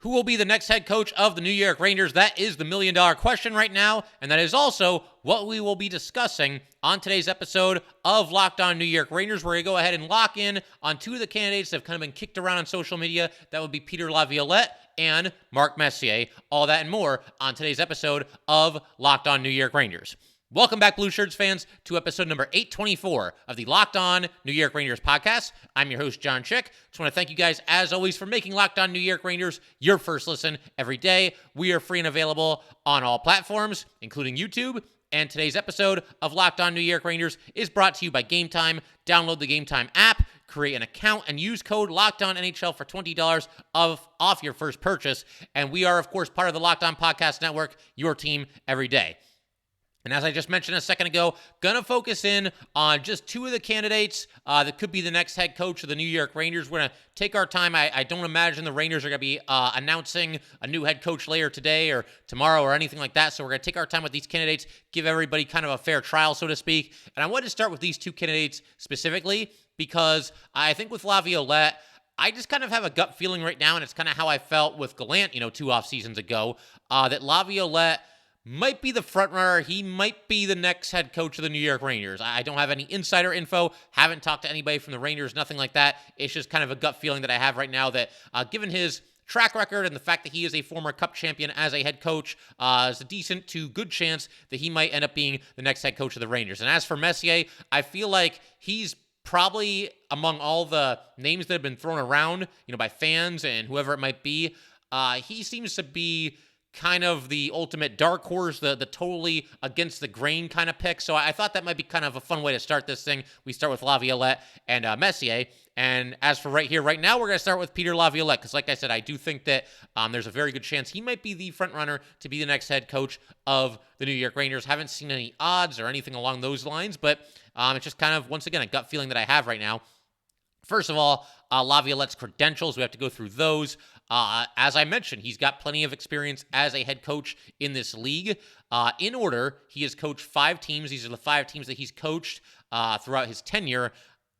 Who will be the next head coach of the New York Rangers? That is the million-dollar question right now, and that is also what we will be discussing on today's episode of Locked On New York Rangers. We're going to go ahead and lock in on two of the candidates that have kind of been kicked around on social media. That would be Peter Laviolette and Mark Messier. All that and more on today's episode of Locked On New York Rangers. Welcome back, Blue Shirts fans, to episode number 824 of the Locked On New York Rangers podcast. I'm your host, John Chick. Just want to thank you guys, as always, for making Locked On New York Rangers your first listen every day. We are free and available on all platforms, including YouTube. And today's episode of Locked On New York Rangers is brought to you by Gametime. Download the Gametime app, create an account, and use code LOCKEDONNHL for $20 off your first purchase. And we are, of course, part of the Locked On Podcast Network, your team every day. And as I just mentioned a second ago, gonna focus in on just two of the candidates that could be the next head coach of the New York Rangers. We're gonna take our time. I don't imagine the Rangers are gonna be announcing a new head coach later today or tomorrow or anything like that. So we're gonna take our time with these candidates, give everybody kind of a fair trial, so to speak. And I wanted to start with these two candidates specifically because I think with Laviolette, I just kind of have a gut feeling right now, and it's kind of how I felt with Gallant, 2 off seasons ago, that Laviolette might be the front runner. He might be the next head coach of the New York Rangers. I don't have any insider info, haven't talked to anybody from the Rangers, nothing like that. It's just kind of a gut feeling that I have right now that given his track record and the fact that he is a former Cup champion as a head coach, is a decent to good chance that he might end up being the next head coach of the Rangers. And as for Messier, I feel like he's probably among all the names that have been thrown around, by fans and whoever it might be, he seems to be kind of the ultimate dark horse, the totally against the grain kind of pick. So I thought that might be kind of a fun way to start this thing. We start with Laviolette and Messier. And as for right here, right now, we're going to start with Peter Laviolette because, like I said, I do think that there's a very good chance he might be the front runner to be the next head coach of the New York Rangers. Haven't seen any odds or anything along those lines, but it's just kind of, once again, a gut feeling that I have right now. First of all, Laviolette's credentials, we have to go through those. As I mentioned, he's got plenty of experience as a head coach in this league. In order, he has coached 5 teams. These are the 5 teams that he's coached throughout his tenure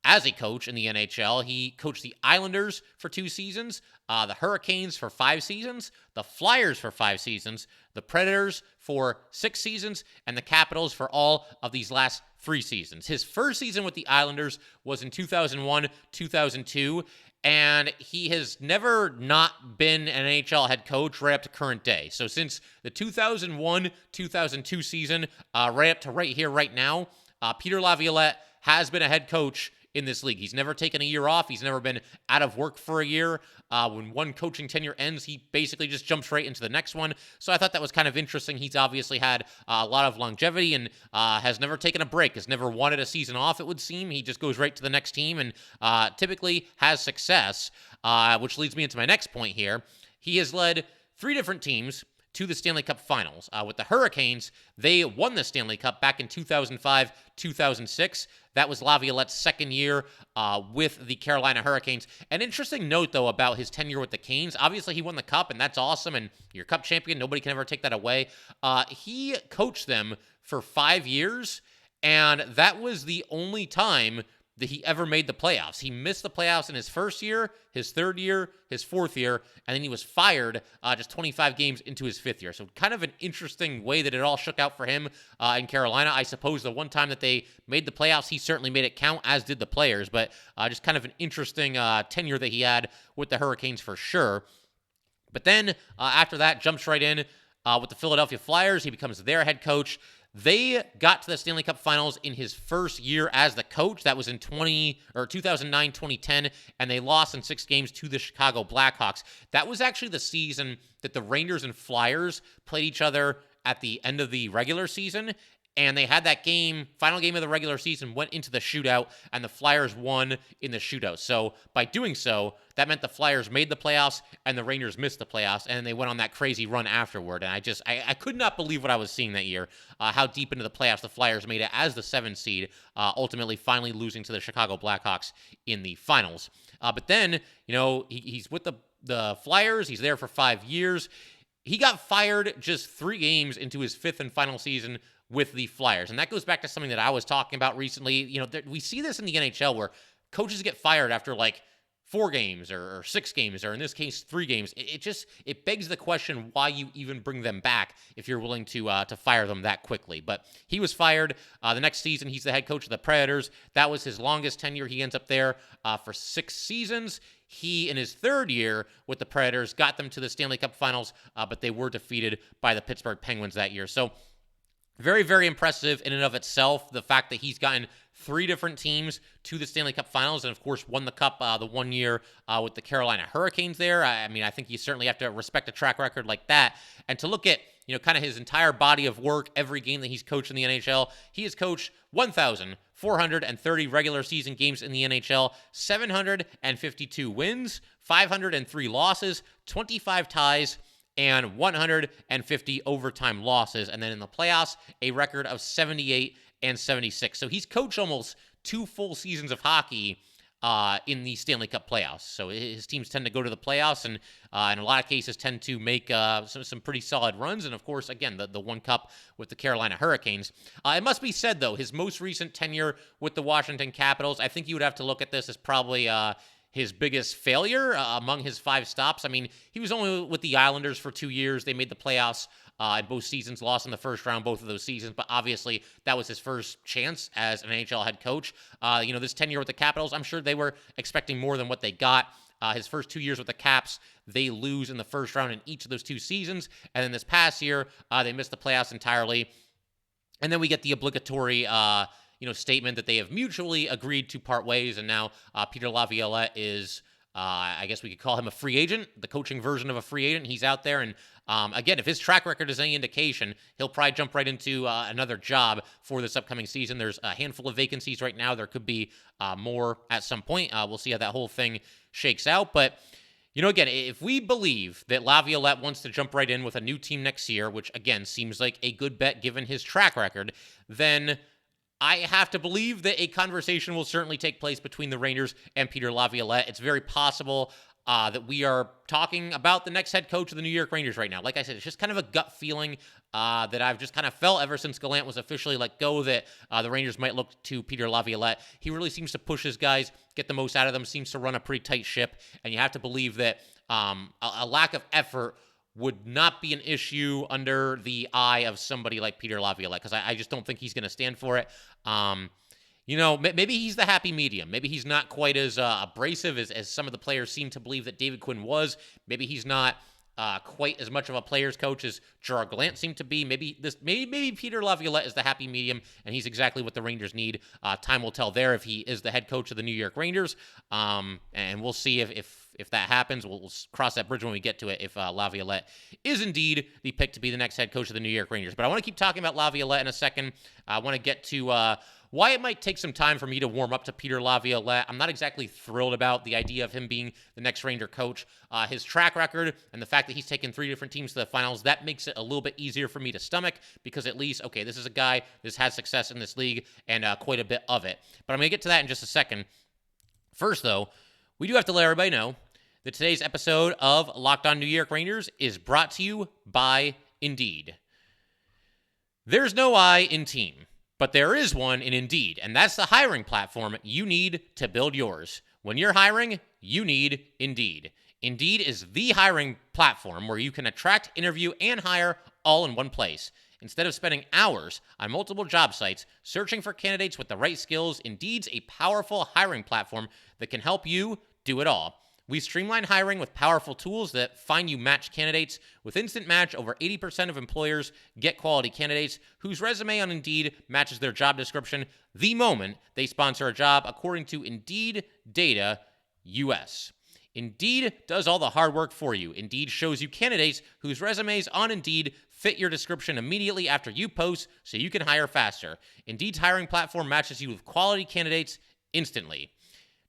as a coach in the NHL. He coached the Islanders for 2 seasons, the Hurricanes for 5 seasons, the Flyers for 5 seasons, the Predators for 6 seasons, and the Capitals for all of these last 3 seasons. His first season with the Islanders was in 2001-2002, and he has never not been an NHL head coach right up to current day. So since the 2001-2002 season, right up to right here, right now, Peter Laviolette has been a head coach in this league. He's never taken a year off. He's never been out of work for a year. When one coaching tenure ends, he basically just jumps right into the next one. So I thought that was kind of interesting. He's obviously had a lot of longevity and has never taken a break, has never wanted a season off, it would seem. He just goes right to the next team and typically has success, which leads me into my next point here. He has led 3 different teams to the Stanley Cup Finals. With the Hurricanes, they won the Stanley Cup back in 2005-2006. That was Laviolette's second year with the Carolina Hurricanes. An interesting note, though, about his tenure with the Canes. Obviously, he won the Cup, and that's awesome, and you're Cup champion. Nobody can ever take that away. He coached them for 5 years, and that was the only time that he ever made the playoffs. He missed the playoffs in his first year, his third year, his fourth year, and then he was fired just 25 games into his 5th year. So kind of an interesting way that it all shook out for him in Carolina. I suppose the one time that they made the playoffs, he certainly made it count, as did the players, but just kind of an interesting tenure that he had with the Hurricanes for sure. But then after that, jumps right in with the Philadelphia Flyers. He becomes their head coach. They got to the Stanley Cup Finals in his first year as the coach. That was in 2009-2010, and they lost in 6 games to the Chicago Blackhawks. That was actually the season that the Rangers and Flyers played each other at the end of the regular season, and they had that game, final game of the regular season, went into the shootout, and the Flyers won in the shootout. So by doing so, that meant the Flyers made the playoffs, and the Rangers missed the playoffs, and they went on that crazy run afterward. And I could not believe what I was seeing that year, how deep into the playoffs the Flyers made it as the 7th seed, ultimately finally losing to the Chicago Blackhawks in the finals. But then, he's with the Flyers. He's there for 5 years. He got fired just 3 games into his 5th and final season with the Flyers. And that goes back to something that I was talking about recently. We see this in the NHL where coaches get fired after like 4 games or 6 games, or in this case 3 games. It begs the question why you even bring them back if you're willing to fire them that quickly. But he was fired. The next season, he's the head coach of the Predators. That was his longest tenure. He ends up there for 6 seasons. He, in his 3rd year with the Predators, got them to the Stanley Cup Finals, but they were defeated by the Pittsburgh Penguins that year. So very, very impressive in and of itself, the fact that he's gotten 3 different teams to the Stanley Cup Finals, and of course won the Cup the one year with the Carolina Hurricanes there. I mean, I think you certainly have to respect a track record like that. And to look at, kind of his entire body of work, every game that he's coached in the NHL, he has coached 1,430 regular season games in the NHL, 752 wins, 503 losses, 25 ties, and 150 overtime losses. And then in the playoffs, a record of 78 and 76. So he's coached almost 2 full seasons of hockey in the Stanley Cup playoffs. So his teams tend to go to the playoffs and in a lot of cases tend to make some pretty solid runs. And of course, again, the 1 cup with the Carolina Hurricanes. It must be said, though, his most recent tenure with the Washington Capitals, I think you would have to look at this as probably his biggest failure among his 5 stops. I mean, he was only with the Islanders for 2 years. They made the playoffs in both seasons, lost in the first round both of those seasons, but obviously that was his first chance as an NHL head coach. This tenure with the Capitals, I'm sure they were expecting more than what they got. His first 2 years with the Caps, they lose in the first round in each of those 2 seasons, and then this past year, they missed the playoffs entirely. And then we get the obligatory statement that they have mutually agreed to part ways, and now Peter Laviolette is, I guess we could call him a free agent, the coaching version of a free agent. He's out there, and again, if his track record is any indication, he'll probably jump right into another job for this upcoming season. There's a handful of vacancies right now. There could be more at some point. We'll see how that whole thing shakes out, but again, if we believe that Laviolette wants to jump right in with a new team next year, which again seems like a good bet given his track record, then I have to believe that a conversation will certainly take place between the Rangers and Peter Laviolette. It's very possible that we are talking about the next head coach of the New York Rangers right now. Like I said, it's just kind of a gut feeling that I've just kind of felt ever since Gallant was officially let go that the Rangers might look to Peter Laviolette. He really seems to push his guys, get the most out of them, seems to run a pretty tight ship, and you have to believe that a lack of effort would not be an issue under the eye of somebody like Peter Laviolette, because I just don't think he's going to stand for it. Maybe he's the happy medium. Maybe he's not quite as abrasive as some of the players seem to believe that David Quinn was. Maybe he's not quite as much of a player's coach as Gerard Gallant seemed to be. Maybe Peter Laviolette is the happy medium, and he's exactly what the Rangers need. Time will tell there if he is the head coach of the New York Rangers, and we'll see if that happens. We'll cross that bridge when we get to it, if Laviolette is indeed the pick to be the next head coach of the New York Rangers. But I want to keep talking about Laviolette in a second. I want to get to why it might take some time for me to warm up to Peter Laviolette. I'm not exactly thrilled about the idea of him being the next Ranger coach. His track record and the fact that he's taken 3 different teams to the finals, that makes it a little bit easier for me to stomach, because at least, okay, this is a guy that's had success in this league and quite a bit of it. But I'm going to get to that in just a second. First, though, we do have to let everybody know that today's episode of Locked On New York Rangers is brought to you by Indeed. There's no I in team, but there is one in Indeed, and that's the hiring platform you need to build yours. When you're hiring, you need Indeed. Indeed is the hiring platform where you can attract, interview, and hire all in one place. Instead of spending hours on multiple job sites searching for candidates with the right skills, Indeed's a powerful hiring platform that can help you do it all. We streamline hiring with powerful tools that find you matched candidates. With Instant Match, over 80% of employers get quality candidates whose resume on Indeed matches their job description the moment they sponsor a job, according to Indeed Data US. Indeed does all the hard work for you. Indeed shows you candidates whose resumes on Indeed fit your description immediately after you post, so you can hire faster. Indeed's hiring platform matches you with quality candidates instantly.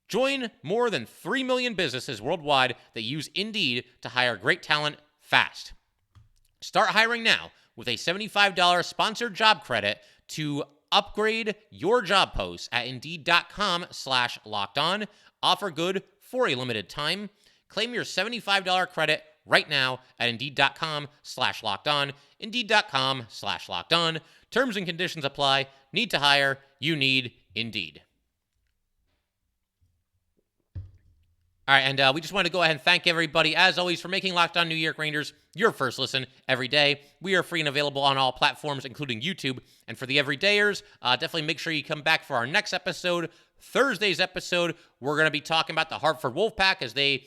Join more than 3 million businesses worldwide that use Indeed to hire great talent fast. Start hiring now with a $75 sponsored job credit to upgrade your job posts at Indeed.com/lockedon. Offer good for a limited time. Claim your $75 credit right now at Indeed.com/lockedon. Indeed.com/lockedon. Terms and conditions apply. Need to hire? You need Indeed. All right, and we just want to go ahead and thank everybody, as always, for making Locked On New York Rangers your first listen every day. We are free and available on all platforms, including YouTube. And for the everydayers, definitely make sure you come back for our next episode. Thursday's episode, we're going to be talking about the Hartford Wolfpack as they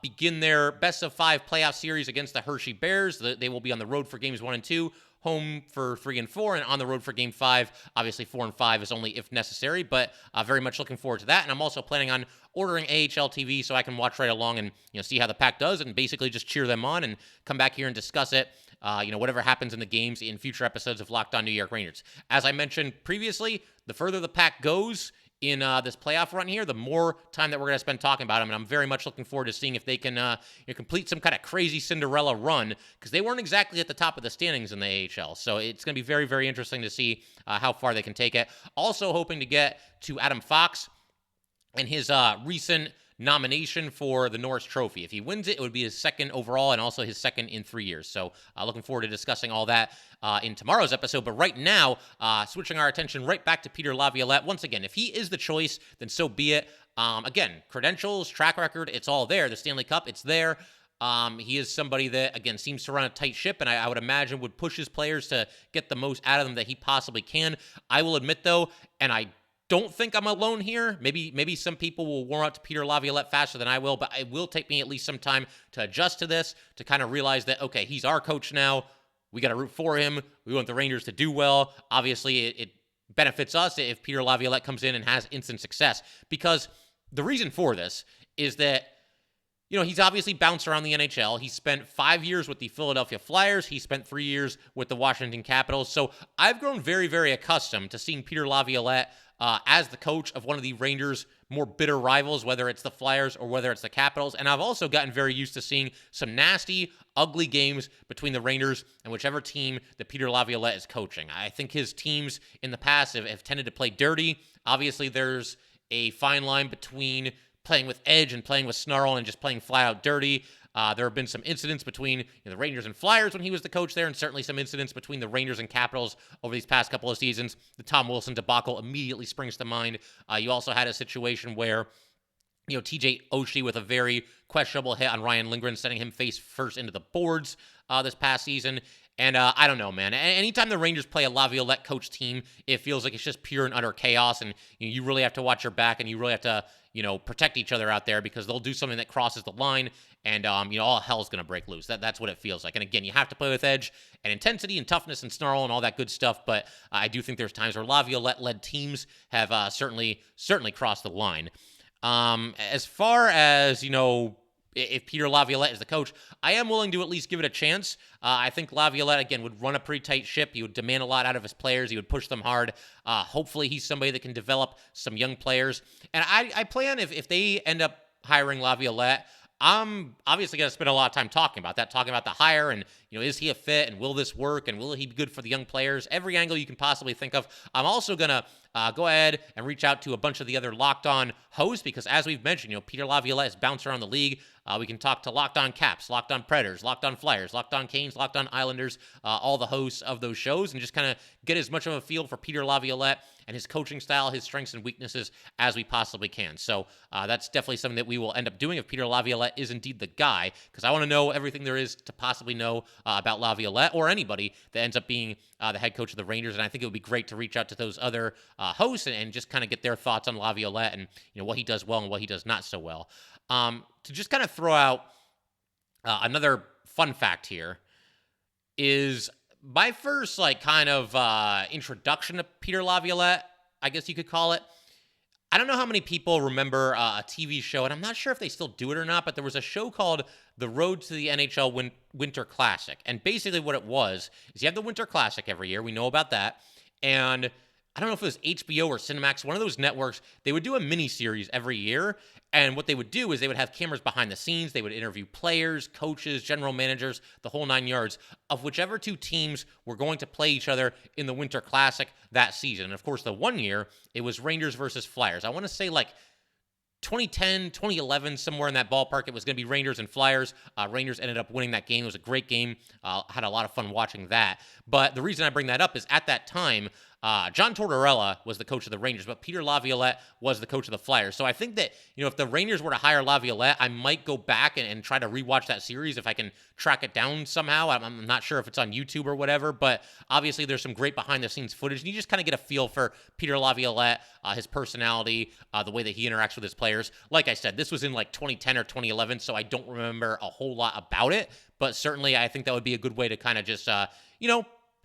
begin their best-of-5 playoff series against the Hershey Bears. They will be on the road for games 1 and 2. Home for 3 and 4, and on the road for game 5. Obviously, 4 and 5 is only if necessary, but very much looking forward to that. And I'm also planning on ordering AHL TV so I can watch right along and see how the pack does, and basically just cheer them on and come back here and discuss it. Whatever happens in the games in future episodes of Locked On New York Rangers. As I mentioned previously, the further the pack goes in this playoff run here, the more time that we're going to spend talking about them. And I'm very much looking forward to seeing if they can complete some kind of crazy Cinderella run, because they weren't exactly at the top of the standings in the AHL. So it's going to be very, very interesting to see how far they can take it. Also hoping to get to Adam Fox and his recent nomination for the Norris Trophy. If he wins it, it would be his second overall and also his second in 3 years. So looking forward to discussing all that in tomorrow's episode. But right now, switching our attention right back to Peter Laviolette. Once again, if he is the choice, then so be it. Again, credentials, track record, it's all there. The Stanley Cup, it's there. He is somebody that, again, seems to run a tight ship, and I would imagine would push his players to get the most out of them that he possibly can. I will admit, though, and I don't think I'm alone here. Maybe some people will warm up to Peter Laviolette faster than I will, but it will take me at least some time to adjust to this, to kind of realize that, okay, he's our coach now. We got to root for him. We want the Rangers to do well. Obviously, it benefits us if Peter Laviolette comes in and has instant success, because the reason for this is that he's obviously bounced around the NHL. He spent 5 years with the Philadelphia Flyers. He spent 3 years with the Washington Capitals. So I've grown very, very accustomed to seeing Peter Laviolette as the coach of one of the Rangers' more bitter rivals, whether it's the Flyers or whether it's the Capitals. And I've also gotten very used to seeing some nasty, ugly games between the Rangers and whichever team that Peter Laviolette is coaching. I think his teams in the past have tended to play dirty. Obviously, there's a fine line between playing with edge and playing with snarl and just playing flat out dirty. There have been some incidents between the Rangers and Flyers when he was the coach there, and certainly some incidents between the Rangers and Capitals over these past couple of seasons. The Tom Wilson debacle immediately springs to mind. You also had a situation where TJ Oshie with a very questionable hit on Ryan Lindgren, sending him face first into the boards this past season. And I don't know, man. Anytime the Rangers play a Laviolette coach team, it feels like it's just pure and utter chaos, and you really have to watch your back, and you really have to protect each other out there, because they'll do something that crosses the line, and all hell's going to break loose. That's what it feels like. And again, you have to play with edge and intensity and toughness and snarl and all that good stuff, but I do think there's times where Laviolette-led teams have certainly crossed the line. As far as, if Peter Laviolette is the coach, I am willing to at least give it a chance. I think Laviolette, again, would run a pretty tight ship. He would demand a lot out of his players. He would push them hard. Hopefully he's somebody that can develop some young players. And I plan, if they end up hiring Laviolette, I'm obviously going to spend a lot of time talking about the hire, and, is he a fit, and will this work, and will he be good for the young players? Every angle you can possibly think of. I'm also going to go ahead and reach out to a bunch of the other Locked On hosts, because as we've mentioned, Peter Laviolette has bounced around the league. We can talk to Locked On Caps, Locked On Predators, Locked On Flyers, Locked On Canes, Locked On Islanders, all the hosts of those shows, and just kind of get as much of a feel for Peter Laviolette and his coaching style, his strengths and weaknesses as we possibly can. So that's definitely something that we will end up doing if Peter Laviolette is indeed the guy, because I want to know everything there is to possibly know about Laviolette, or anybody that ends up being the head coach of the Rangers. And I think it would be great to reach out to those other hosts and just kind of get their thoughts on Laviolette and what he does well and what he does not so well. To just kind of throw out another fun fact here is my first introduction to Peter Laviolette, I guess you could call it. I don't know how many people remember a TV show, and I'm not sure if they still do it or not, but there was a show called The Road to the NHL Winter Classic. And basically what it was is you have the Winter Classic every year. We know about that. And I don't know if it was HBO or Cinemax, one of those networks, they would do a mini-series every year. And what they would do is they would have cameras behind the scenes. They would interview players, coaches, general managers, the whole 9 yards of whichever two teams were going to play each other in the Winter Classic that season. And of course, the one year, it was Rangers versus Flyers. I want to say 2010, 2011, somewhere in that ballpark. It was going to be Rangers and Flyers. Rangers ended up winning that game. It was a great game. Had a lot of fun watching that. But the reason I bring that up is at that time, John Tortorella was the coach of the Rangers, but Peter Laviolette was the coach of the Flyers. So I think that, if the Rangers were to hire Laviolette, I might go back and try to rewatch that series if I can track it down somehow. I'm not sure if it's on YouTube or whatever, but obviously there's some great behind-the-scenes footage, and you just kind of get a feel for Peter Laviolette, his personality, the way that he interacts with his players. Like I said, this was in like 2010 or 2011, so I don't remember a whole lot about it, but certainly I think that would be a good way to kind of just,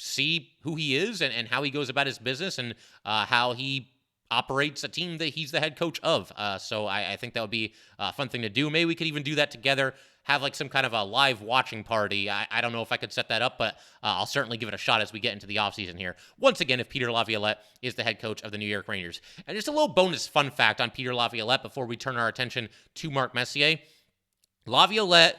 see who he is and how he goes about his business and how he operates a team that he's the head coach of. So I think that would be a fun thing to do. Maybe we could even do that together, have like some kind of a live watching party. I don't know if I could set that up, but I'll certainly give it a shot as we get into the offseason here. Once again, if Peter Laviolette is the head coach of the New York Rangers. And just a little bonus fun fact on Peter Laviolette before we turn our attention to Mark Messier. Laviolette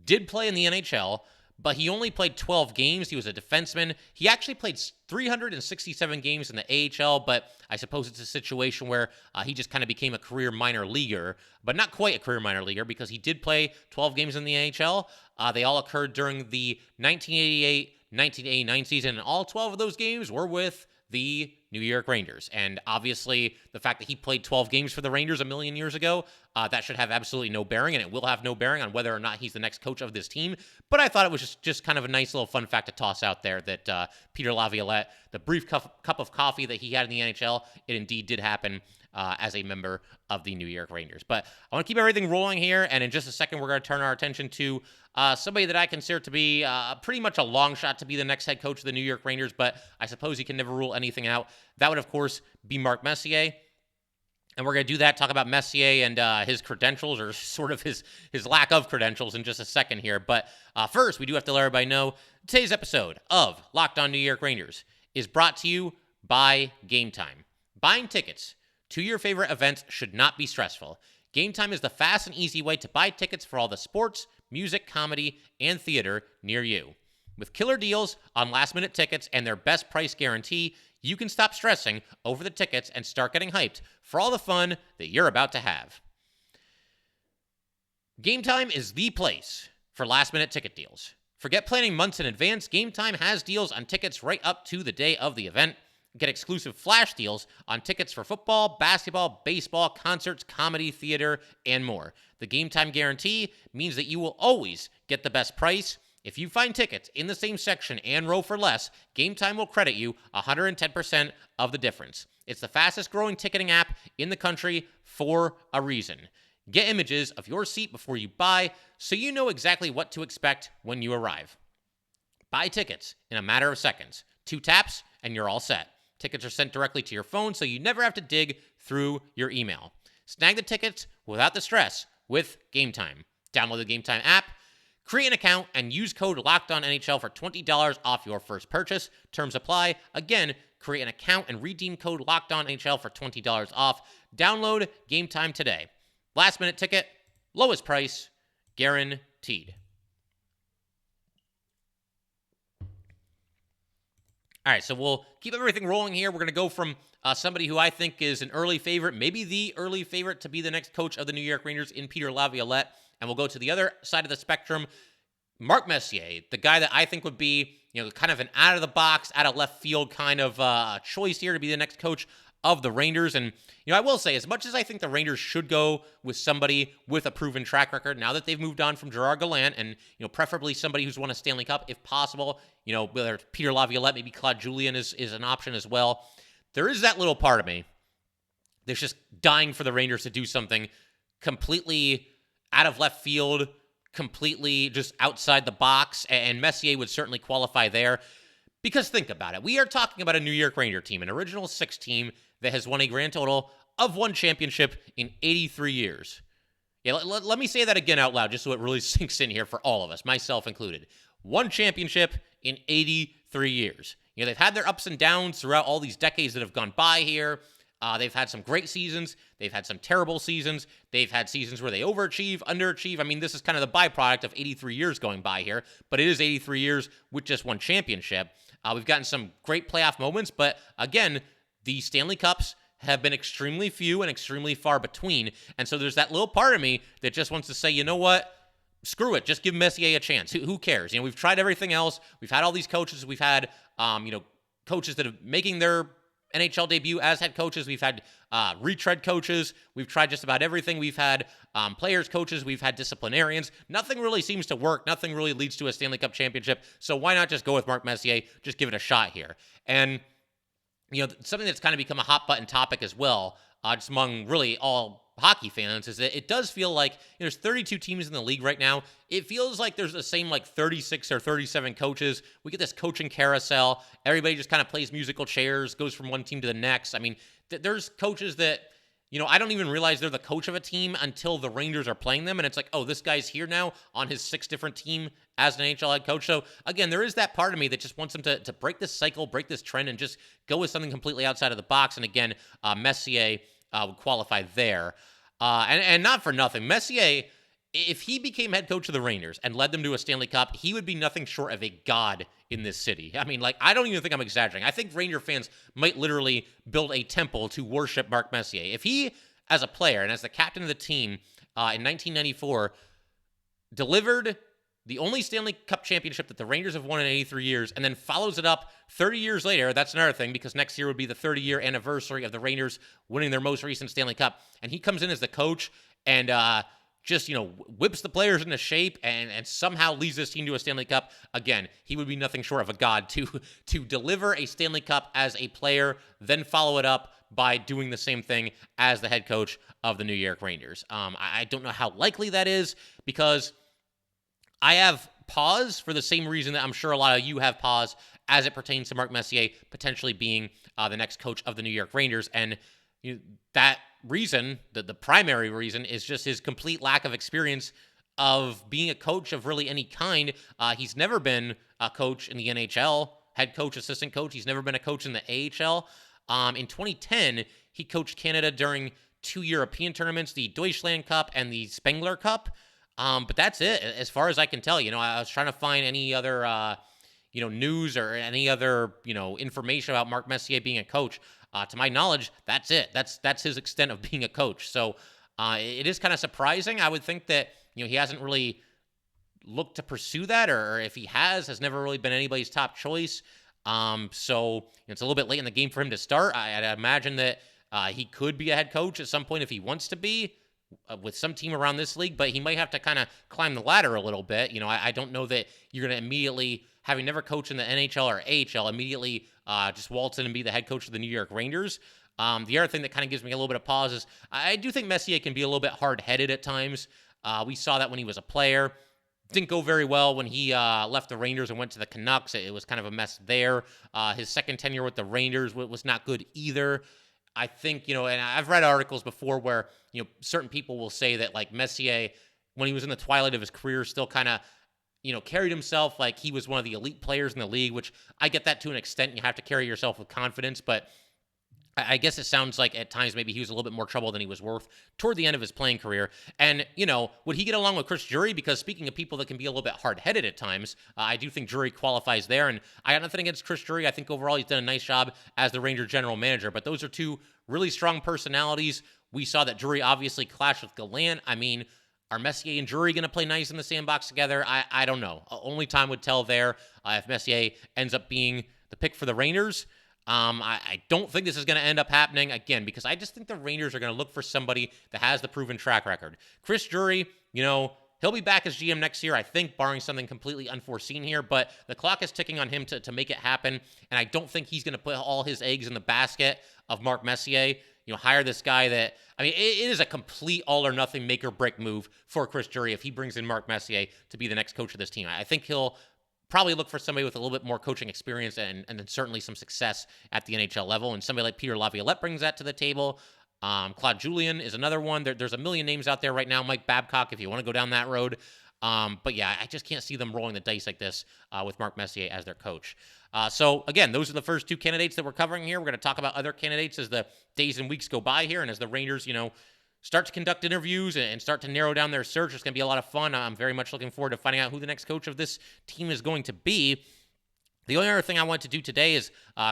did play in the NHL, but he only played 12 games. He was a defenseman. He actually played 367 games in the AHL, but I suppose it's a situation where he just kind of became a career minor leaguer, but not quite a career minor leaguer because he did play 12 games in the AHL. They all occurred during the 1988-1989 season, and all 12 of those games were with the New York Rangers. And obviously, the fact that he played 12 games for the Rangers a million years ago, that should have absolutely no bearing, and it will have no bearing on whether or not he's the next coach of this team. But I thought it was just kind of a nice little fun fact to toss out there that Peter Laviolette, the brief cup of coffee that he had in the NHL, it indeed did happen as a member of the New York Rangers. But I want to keep everything rolling here, and in just a second, we're going to turn our attention to somebody that I consider to be pretty much a long shot to be the next head coach of the New York Rangers, but I suppose you can never rule anything out. That would, of course, be Mark Messier. And we're going to do that, talk about Messier and his credentials, or sort of his lack of credentials, in just a second here. But first, we do have to let everybody know today's episode of Locked On New York Rangers is brought to you by Gametime. Buying tickets to your favorite events should not be stressful. Gametime is the fast and easy way to buy tickets for all the sports, music, comedy, and theater near you. With killer deals on last-minute tickets and their best price guarantee, you can stop stressing over the tickets and start getting hyped for all the fun that you're about to have. Gametime is the place for last-minute ticket deals. Forget planning months in advance. Gametime has deals on tickets right up to the day of the event. Get exclusive flash deals on tickets for football, basketball, baseball, concerts, comedy, theater, and more. The Gametime guarantee means that you will always get the best price. If you find tickets in the same section and row for less, Gametime will credit you 110% of the difference. It's the fastest growing ticketing app in the country for a reason. Get images of your seat before you buy so you know exactly what to expect when you arrive. Buy tickets in a matter of seconds. 2 taps and you're all set. Tickets are sent directly to your phone so you never have to dig through your email. Snag the tickets without the stress with Gametime. Download the Gametime app, create an account, and use code LOCKEDONNHL for $20 off your first purchase. Terms apply. Again, create an account and redeem code LOCKEDONNHL for $20 off. Download Gametime today. Last minute ticket, lowest price, guaranteed. All right, so we'll keep everything rolling here. We're going to go from somebody who I think is an early favorite, maybe the early favorite to be the next coach of the New York Rangers in Peter Laviolette, and we'll go to the other side of the spectrum, Mark Messier, the guy that I think would be, kind of an out-of-the-box, out-of-left-field kind of choice here to be the next coach of the Rangers. And, I will say, as much as I think the Rangers should go with somebody with a proven track record, now that they've moved on from Gerard Gallant and, preferably somebody who's won a Stanley Cup, if possible, whether it's Peter Laviolette, maybe Claude Julien is an option as well. There is that little part of me that's just dying for the Rangers to do something completely out of left field, completely just outside the box, and Messier would certainly qualify there. Because think about it. We are talking about a New York Ranger team, an original 6 team that has won a grand total of 1 championship in 83 years. Yeah, let me say that again out loud just so it really sinks in here for all of us, myself included. 1 championship in 83 years. They've had their ups and downs throughout all these decades that have gone by here. They've had some great seasons. They've had some terrible seasons. They've had seasons where they overachieve, underachieve. I mean, this is kind of the byproduct of 83 years going by here, but it is 83 years with just 1 championship. We've gotten some great playoff moments, but again, the Stanley Cups have been extremely few and extremely far between, and so there's that little part of me that just wants to say, you know what? Screw it. Just give Messier a chance. Who cares? We've tried everything else. We've had all these coaches. We've had, coaches that are making their NHL debut as head coaches. We've had retread coaches. We've tried just about everything. We've had players coaches. We've had disciplinarians. Nothing really seems to work. Nothing really leads to a Stanley Cup championship. So why not just go with Mark Messier? Just give it a shot here. And, something that's kind of become a hot button topic as well, just among really all hockey fans, is that it does feel like there's 32 teams in the league right now. It feels like there's the same 36 or 37 coaches. We get this coaching carousel. Everybody just kind of plays musical chairs, goes from one team to the next. I mean, there's coaches that, I don't even realize they're the coach of a team until the Rangers are playing them. And it's like, oh, this guy's here now on his 6 different team as an NHL head coach. So again, there is that part of me that just wants him to break this cycle, break this trend, and just go with something completely outside of the box. And again, Messier would qualify there. And not for nothing, Messier, if he became head coach of the Rangers and led them to a Stanley Cup, he would be nothing short of a god in this city. I mean, I don't even think I'm exaggerating. I think Ranger fans might literally build a temple to worship Mark Messier. If he, as a player and as the captain of the team in 1994, delivered the only Stanley Cup championship that the Rangers have won in 83 years, and then follows it up 30 years later. That's another thing, because next year would be the 30-year anniversary of the Rangers winning their most recent Stanley Cup. And he comes in as the coach and just, whips the players into shape and somehow leads this team to a Stanley Cup. Again, he would be nothing short of a god to deliver a Stanley Cup as a player, then follow it up by doing the same thing as the head coach of the New York Rangers. I don't know how likely that is, because I have pause for the same reason that I'm sure a lot of you have pause as it pertains to Mark Messier potentially being the next coach of the New York Rangers. And that reason, the primary reason, is just his complete lack of experience of being a coach of really any kind. He's never been a coach in the NHL, head coach, assistant coach. He's never been a coach in the AHL. In 2010, he coached Canada during 2 European tournaments, the Deutschland Cup and the Spengler Cup. But that's it, as far as I can tell. I was trying to find any other, news or any other, information about Mark Messier being a coach. To my knowledge, that's it. That's his extent of being a coach. So it is kind of surprising. I would think that, he hasn't really looked to pursue that, or if he has never really been anybody's top choice. So it's a little bit late in the game for him to start. I'd imagine that he could be a head coach at some point if he wants to be, with some team around this league, but he might have to kind of climb the ladder a little bit. I don't know that you're going to immediately, having never coached in the NHL or AHL, immediately just waltz in and be the head coach of the New York Rangers. The other thing that kind of gives me a little bit of pause is I do think Messier can be a little bit hard-headed at times. We saw that when he was a player. Didn't go very well when he left the Rangers and went to the Canucks. It was kind of a mess there. His second tenure with the Rangers was not good either. I think, and I've read articles before where, certain people will say that, Messier, when he was in the twilight of his career, still kind of, carried himself like he was one of the elite players in the league, which I get that to an extent. You have to carry yourself with confidence, but I guess it sounds like at times maybe he was a little bit more trouble than he was worth toward the end of his playing career. And, would he get along with Chris Drury? Because speaking of people that can be a little bit hard-headed at times, I do think Drury qualifies there. And I got nothing against Chris Drury. I think overall he's done a nice job as the Ranger general manager. But those are two really strong personalities. We saw that Drury obviously clashed with Gallant. I mean, are Messier and Drury going to play nice in the sandbox together? I don't know. Only time would tell there if Messier ends up being the pick for the Rangers. I don't think this is going to end up happening, again, because I just think the Rangers are going to look for somebody that has the proven track record. Chris Drury, he'll be back as GM next year, I think, barring something completely unforeseen here, but the clock is ticking on him to make it happen, and I don't think he's going to put all his eggs in the basket of Mark Messier. Hire this guy that, it is a complete all-or-nothing make-or-break move for Chris Drury if he brings in Mark Messier to be the next coach of this team. I think he'll probably look for somebody with a little bit more coaching experience and then certainly some success at the NHL level. And somebody like Peter Laviolette brings that to the table. Claude Julien is another one. There's a million names out there right now. Mike Babcock, if you want to go down that road. But yeah, I just can't see them rolling the dice like this with Mark Messier as their coach. So again, those are the first two candidates that we're covering here. We're going to talk about other candidates as the days and weeks go by here, and as the Rangers, start to conduct interviews and start to narrow down their search. It's going to be a lot of fun. I'm very much looking forward to finding out who the next coach of this team is going to be. The only other thing I want to do today is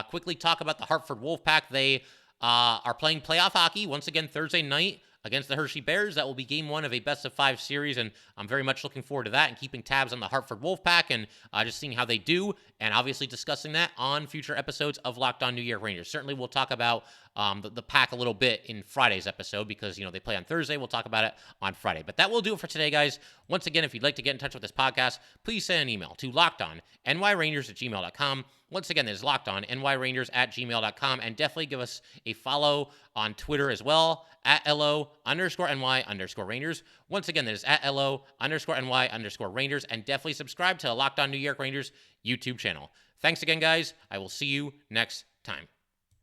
quickly talk about the Hartford Wolfpack. They are playing playoff hockey once again Thursday night against the Hershey Bears. That will be game 1 of a best-of-5 series, and I'm very much looking forward to that and keeping tabs on the Hartford Wolfpack and just seeing how they do, and obviously discussing that on future episodes of Locked On New York Rangers. Certainly we'll talk about the Pack a little bit in Friday's episode because, they play on Thursday. We'll talk about it on Friday. But that will do it for today, guys. Once again, if you'd like to get in touch with this podcast, please send an email to lockedonnyrangers@gmail.com. Once again, that is lockedonnyrangers@gmail.com. And definitely give us a follow on Twitter as well, at @LO_NY_Rangers. Once again, that is at @LO_NY_Rangers. And definitely subscribe to the Locked On New York Rangers YouTube channel. Thanks again, guys. I will see you next time.